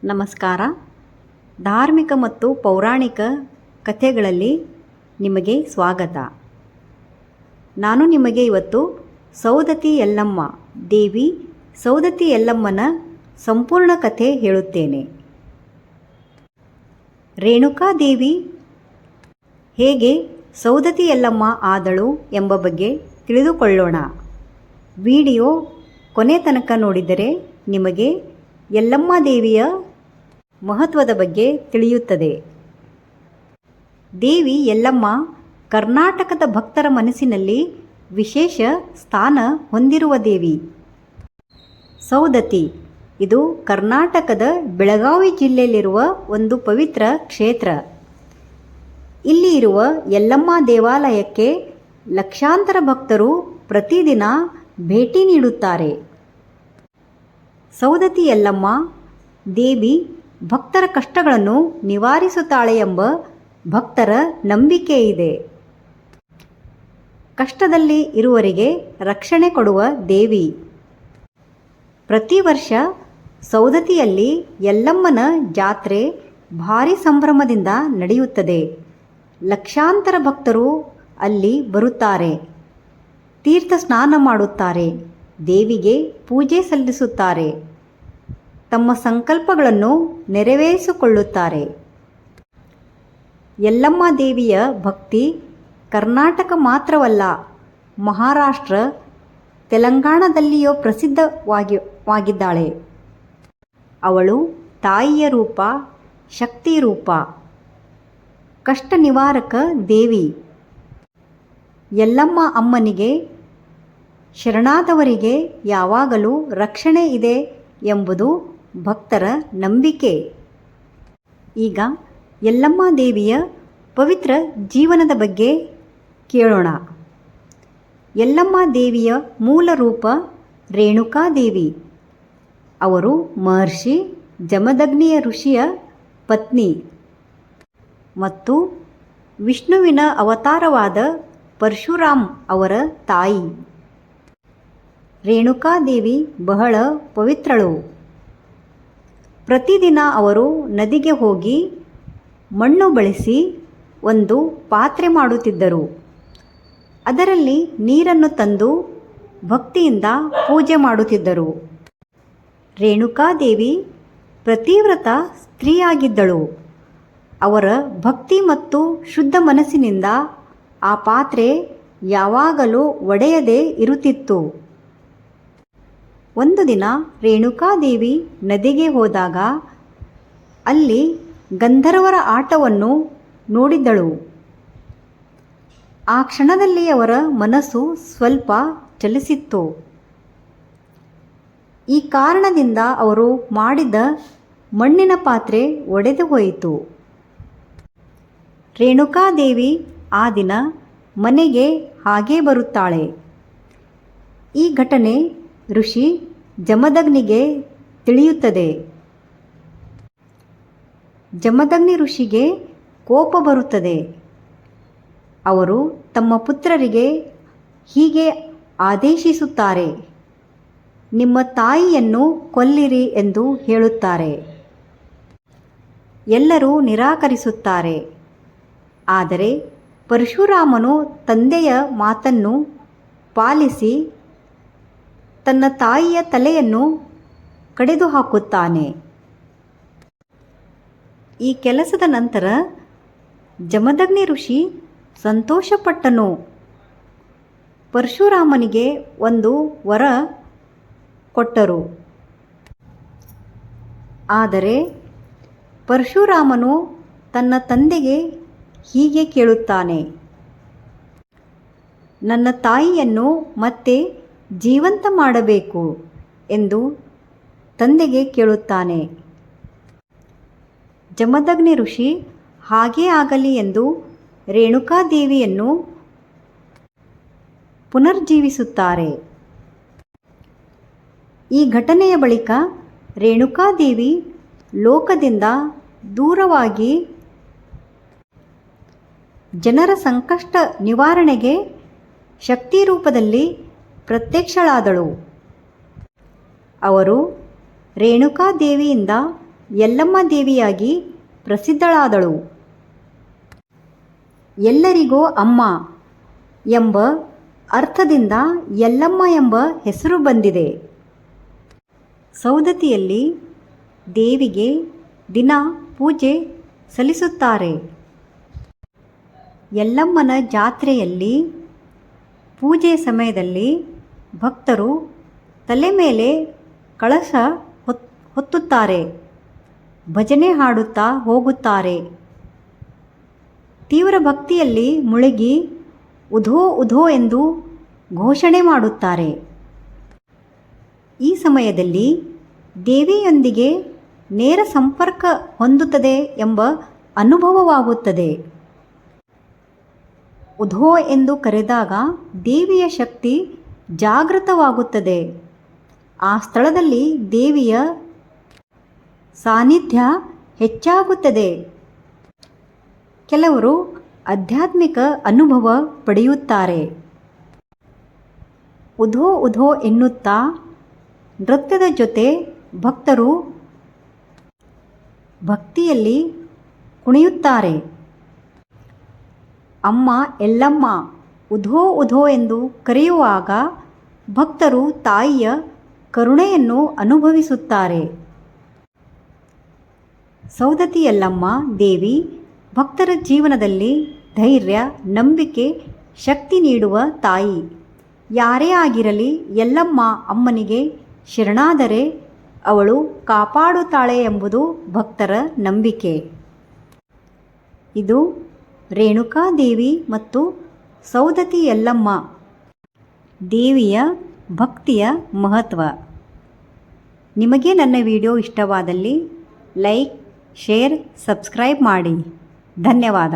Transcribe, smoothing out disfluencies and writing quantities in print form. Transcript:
ನಮಸ್ಕಾರ. ಧಾರ್ಮಿಕ ಮತ್ತು ಪೌರಾಣಿಕ ಕಥೆಗಳಲ್ಲಿ ನಿಮಗೆ ಸ್ವಾಗತ. ನಾನು ನಿಮಗೆ ಇವತ್ತು ಸೌದತ್ತಿ ಯಲ್ಲಮ್ಮ ದೇವಿ ಸೌದತ್ತಿ ಯಲ್ಲಮ್ಮನ ಸಂಪೂರ್ಣ ಕಥೆ ಹೇಳುತ್ತೇನೆ. ರೇಣುಕಾದೇವಿ ಹೇಗೆ ಸೌದತ್ತಿ ಯಲ್ಲಮ್ಮ ಆದಳು ಎಂಬ ಬಗ್ಗೆ ತಿಳಿದುಕೊಳ್ಳೋಣ. ವಿಡಿಯೋ ಕೊನೆ ತನಕ ನೋಡಿದರೆ ನಿಮಗೆ ಯಲ್ಲಮ್ಮ ದೇವಿಯ ಮಹತ್ವದ ಬಗ್ಗೆ ತಿಳಿಯುತ್ತದೆ. ದೇವಿ ಯಲ್ಲಮ್ಮ ಕರ್ನಾಟಕದ ಭಕ್ತರ ಮನಸ್ಸಿನಲ್ಲಿ ವಿಶೇಷ ಸ್ಥಾನ ಹೊಂದಿರುವ ದೇವಿ. ಸೌದತ್ತಿ ಇದು ಕರ್ನಾಟಕದ ಬೆಳಗಾವಿ ಜಿಲ್ಲೆಯಲ್ಲಿರುವ ಒಂದು ಪವಿತ್ರ ಕ್ಷೇತ್ರ. ಇಲ್ಲಿ ಇರುವ ಯಲ್ಲಮ್ಮ ದೇವಾಲಯಕ್ಕೆ ಲಕ್ಷಾಂತರ ಭಕ್ತರು ಪ್ರತಿದಿನ ಭೇಟಿ ನೀಡುತ್ತಾರೆ. ಸೌದತ್ತಿ ಯಲ್ಲಮ್ಮ ದೇವಿ ಭಕ್ತರ ಕಷ್ಟಗಳನ್ನು ನಿವಾರಿಸುತ್ತಾಳೆ ಎಂಬ ಭಕ್ತರ ನಂಬಿಕೆ ಇದೆ. ಕಷ್ಟದಲ್ಲಿ ಇರುವವರಿಗೆ ರಕ್ಷಣೆ ಕೊಡುವ ದೇವಿ. ಪ್ರತಿ ವರ್ಷ ಸೌದತ್ತಿಯಲ್ಲಿ ಯಲ್ಲಮ್ಮನ ಜಾತ್ರೆ ಭಾರಿ ಸಂಭ್ರಮದಿಂದ ನಡೆಯುತ್ತದೆ. ಲಕ್ಷಾಂತರ ಭಕ್ತರು ಅಲ್ಲಿ ಬರುತ್ತಾರೆ. ತೀರ್ಥ ಸ್ನಾನ ಮಾಡುತ್ತಾರೆ. ದೇವಿಗೆ ಪೂಜೆ ಸಲ್ಲಿಸುತ್ತಾರೆ. ತಮ್ಮ ಸಂಕಲ್ಪಗಳನ್ನು ನೆರವೇರಿಸಿಕೊಳ್ಳುತ್ತಾರೆ. ಯಲ್ಲಮ್ಮ ದೇವಿಯ ಭಕ್ತಿ ಕರ್ನಾಟಕ ಮಾತ್ರವಲ್ಲ, ಮಹಾರಾಷ್ಟ್ರ, ತೆಲಂಗಾಣದಲ್ಲಿಯೂ ಪ್ರಸಿದ್ಧವಾಗಿದ್ದಾಳೆ. ಅವಳು ತಾಯಿಯ ರೂಪ, ಶಕ್ತಿ ರೂಪ, ಕಷ್ಟ ನಿವಾರಕ ದೇವಿ. ಯಲ್ಲಮ್ಮ ಅಮ್ಮನಿಗೆ ಶರಣಾದವರಿಗೆ ಯಾವಾಗಲೂ ರಕ್ಷಣೆ ಇದೆ ಎಂಬುದು ಭಕ್ತರ ನಂಬಿಕೆ. ಈಗ ಯಲ್ಲಮ್ಮ ದೇವಿಯ ಪವಿತ್ರ ಜೀವನದ ಬಗ್ಗೆ ಕೇಳೋಣ. ಯಲ್ಲಮ್ಮ ದೇವಿಯ ಮೂಲ ರೂಪ ರೇಣುಕಾದೇವಿ. ಅವರು ಮಹರ್ಷಿ ಜಮದಗ್ನಿಯ ಋಷಿಯ ಪತ್ನಿ ಮತ್ತು ವಿಷ್ಣುವಿನ ಅವತಾರವಾದ ಪರಶುರಾಮ್ ಅವರ ತಾಯಿ. ರೇಣುಕಾದೇವಿ ಬಹಳ ಪವಿತ್ರಳು. ಪ್ರತಿದಿನ ಅವರು ನದಿಗೆ ಹೋಗಿ ಮಣ್ಣು ಬಳಸಿ ಒಂದು ಪಾತ್ರೆ ಮಾಡುತ್ತಿದ್ದರು. ಅದರಲ್ಲಿ ನೀರನ್ನು ತಂದು ಭಕ್ತಿಯಿಂದ ಪೂಜೆ ಮಾಡುತ್ತಿದ್ದರು. ರೇಣುಕಾದೇವಿ ಪ್ರತಿವ್ರತ ಸ್ತ್ರೀಯಾಗಿದ್ದಳು. ಅವರ ಭಕ್ತಿ ಮತ್ತು ಶುದ್ಧ ಮನಸ್ಸಿನಿಂದ ಆ ಪಾತ್ರೆ ಯಾವಾಗಲೂ ಒಡೆಯದೇ ಇರುತ್ತಿತ್ತು. ಒಂದು ದಿನ ರೇಣುಕಾದೇವಿ ನದಿಗೆ ಹೋದಾಗ ಅಲ್ಲಿ ಗಂಧರ್ವರ ಆಟವನ್ನು ನೋಡಿದ್ದಳು. ಆ ಕ್ಷಣದಲ್ಲಿ ಅವರ ಮನಸ್ಸು ಸ್ವಲ್ಪ ಚಲಿಸಿತ್ತು. ಈ ಕಾರಣದಿಂದ ಅವರು ಮಾಡಿದ ಮಣ್ಣಿನ ಪಾತ್ರೆ ಒಡೆದು ಹೋಯಿತು. ರೇಣುಕಾದೇವಿ ಆ ದಿನ ಮನೆಗೆ ಹಾಗೇ ಬರುತ್ತಾಳೆ. ಈ ಘಟನೆ ಋಷಿ ಜಮದಗ್ನಿಗೆ ತಿಳಿಯುತ್ತದೆ. ಜಮದಗ್ನಿ ಋಷಿಗೆ ಕೋಪ ಬರುತ್ತದೆ. ಅವರು ತಮ್ಮ ಪುತ್ರರಿಗೆ ಹೀಗೆ ಆದೇಶಿಸುತ್ತಾರೆ, ನಿಮ್ಮ ತಾಯಿಯನ್ನು ಕೊಲ್ಲಿರಿ ಎಂದು ಹೇಳುತ್ತಾರೆ. ಎಲ್ಲರೂ ನಿರಾಕರಿಸುತ್ತಾರೆ. ಆದರೆ ಪರಶುರಾಮನು ತಂದೆಯ ಮಾತನ್ನು ಪಾಲಿಸಿ ತನ್ನ ತಾಯಿಯ ತಲೆಯನ್ನು ಕಡಿದು ಹಾಕುತ್ತಾನೆ. ಈ ಕೆಲಸದ ನಂತರ ಜಮದಗ್ನಿ ಋಷಿ ಸಂತೋಷಪಟ್ಟನು. ಪರಶುರಾಮನಿಗೆ ಒಂದು ವರ ಕೊಟ್ಟರು. ಆದರೆ ಪರಶುರಾಮನು ತನ್ನ ತಂದೆಗೆ ಹೀಗೆ ಕೇಳುತ್ತಾನೆ, ನನ್ನ ತಾಯಿಯನ್ನು ಮತ್ತೆ ಜೀವಂತ ಮಾಡಬೇಕು ಎಂದು ತಂದೆಗೆ ಕೇಳುತ್ತಾನೆ. ಜಮದಗ್ನಿ ಋಷಿ ಹಾಗೇ ಆಗಲಿ ಎಂದು ರೇಣುಕಾದೇವಿಯನ್ನು ಪುನರ್ಜೀವಿಸುತ್ತಾರೆ. ಈ ಘಟನೆಯ ಬಳಿಕ ರೇಣುಕಾದೇವಿ ಲೋಕದಿಂದ ದೂರವಾಗಿ ಜನರ ಸಂಕಷ್ಟ ನಿವಾರಣೆಗೆ ಶಕ್ತಿ ರೂಪದಲ್ಲಿ ಪ್ರತ್ಯಕ್ಷಳಾದಳು. ಅವರು ರೇಣುಕಾದೇವಿಯಿಂದ ಯಲ್ಲಮ್ಮ ದೇವಿಯಾಗಿ ಪ್ರಸಿದ್ಧಳಾದಳು. ಎಲ್ಲರಿಗೂ ಅಮ್ಮ ಎಂಬ ಅರ್ಥದಿಂದ ಯಲ್ಲಮ್ಮ ಎಂಬ ಹೆಸರು ಬಂದಿದೆ. ಸೌದತ್ತಿಯಲ್ಲಿ ದೇವಿಗೆ ದಿನ ಪೂಜೆ ಸಲ್ಲಿಸುತ್ತಾರೆ. ಯಲ್ಲಮ್ಮನ ಜಾತ್ರೆಯಲ್ಲಿ ಪೂಜೆ ಸಮಯದಲ್ಲಿ ಭಕ್ತರು ತಲೆ ಮೇಲೆ ಕಳಶ ಹೊತ್ತುತ್ತಾರೆ, ಭಜನೆ ಹಾಡುತ್ತಾ ಹೋಗುತ್ತಾರೆ. ತೀವ್ರ ಭಕ್ತಿಯಲ್ಲಿ ಮುಳುಗಿ ಉಧೋ ಉಧೋ ಎಂದು ಘೋಷಣೆ ಮಾಡುತ್ತಾರೆ. ಈ ಸಮಯದಲ್ಲಿ ದೇವಿಯೊಂದಿಗೆ ನೇರ ಸಂಪರ್ಕ ಹೊಂದುತ್ತದೆ ಎಂಬ ಅನುಭವವಾಗುತ್ತದೆ. ಉಧೋ ಎಂದು ಕರೆದಾಗ ದೇವಿಯ ಶಕ್ತಿ ಜಾಗೃತವಾಗುತ್ತದೆ. ಆ ಸ್ಥಳದಲ್ಲಿ ದೇವಿಯ ಸಾನ್ನಿಧ್ಯ ಹೆಚ್ಚಾಗುತ್ತದೆ. ಕೆಲವರು ಆಧ್ಯಾತ್ಮಿಕ ಅನುಭವ ಪಡೆಯುತ್ತಾರೆ. ಉಧೋ ಉಧೋ ಎನ್ನುತ್ತಾ ನೃತ್ಯದ ಜೊತೆ ಭಕ್ತರು ಭಕ್ತಿಯಲ್ಲಿ ಕುಣಿಯುತ್ತಾರೆ. ಅಮ್ಮ ಎಲ್ಲಮ್ಮ ಉಧೋ ಉಧೋ ಎಂದು ಕರೆಯುವಾಗ ಭಕ್ತರು ತಾಯಿಯ ಕರುಣೆಯನ್ನು ಅನುಭವಿಸುತ್ತಾರೆ. ಸೌದತ್ತಿ ಯಲ್ಲಮ್ಮ ದೇವಿ ಭಕ್ತರ ಜೀವನದಲ್ಲಿ ಧೈರ್ಯ, ನಂಬಿಕೆ, ಶಕ್ತಿ ನೀಡುವ ತಾಯಿ. ಯಾರೇ ಆಗಿರಲಿ ಯಲ್ಲಮ್ಮ ಅಮ್ಮನಿಗೆ ಶರಣಾದರೆ ಅವಳು ಕಾಪಾಡುತ್ತಾಳೆ ಎಂಬುದು ಭಕ್ತರ ನಂಬಿಕೆ. ಇದು ರೇಣುಕಾದೇವಿ ಮತ್ತು ಸೌದತ್ತಿ ಯಲ್ಲಮ್ಮ ದೇವಿಯ ಭಕ್ತಿಯ ಮಹತ್ವ. ನಿಮಗೆ ನನ್ನ ವಿಡಿಯೋ ಇಷ್ಟವಾದಲ್ಲಿ ಲೈಕ್, ಶೇರ್, ಸಬ್ಸ್ಕ್ರೈಬ್ ಮಾಡಿ. ಧನ್ಯವಾದ.